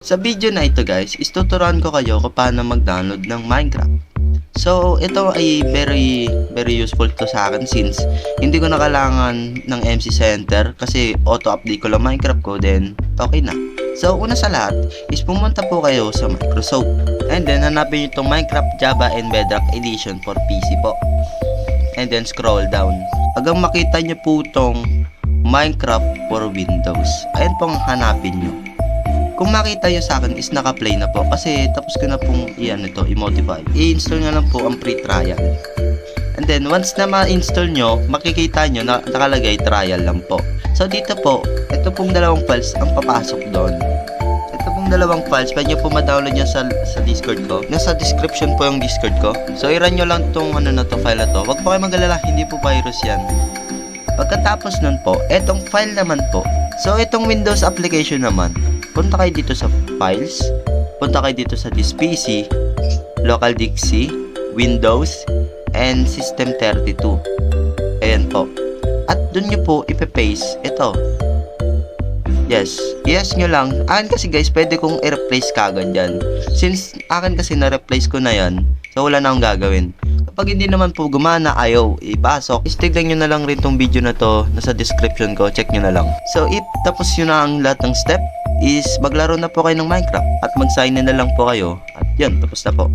Sa video na ito guys, is tuturuan ko kayo kung paano mag-download ng Minecraft. So, ito ay very useful to sa akin since hindi ko na kailangan ng MC Center kasi auto-update ko lang Minecraft ko, then okay na. So, una sa lahat is pumunta po kayo sa Microsoft and then hanapin nyo itong Minecraft Java and Bedrock Edition for PC po. And then scroll down hanggang makita nyo po itong Minecraft for Windows. Ayan pong hanapin nyo. Kung makita nyo sa akin is naka-play na po kasi tapos ko na pong i-modify. I-install nga lang po ang free trial. And then once na ma-install nyo, makikita nyo na nakalagay trial lang po. So dito po, ito pong dalawang files ang papasok doon. Ito pong dalawang files, pwede nyo po ma-download nyo sa Discord ko. Nasa description po yung Discord ko. So i-run nyo lang tong file na to. Huwag po kayo mag-alala, hindi po virus yan. Pagkatapos nun po, etong file naman po. So itong Windows application naman, punta kayo dito sa files, punta kayo dito sa this PC, local disk, Windows, and system 32. Ayan po. At dun nyo po ipe-paste ito. Yes nyo lang. Akin kasi guys, pwede kong i-replace kagad yan. Since akin kasi na-replace ko na yan, so wala na akong gagawin. Kapag hindi naman po gumana, ayaw ipasok, istignan nyo na lang rin tong video na to, nasa description ko, check nyo na lang. So if tapos yun na ang lahat ng step, is maglaro na po kayo ng Minecraft at mag-sign in na lang po kayo. At yan, tapos na po.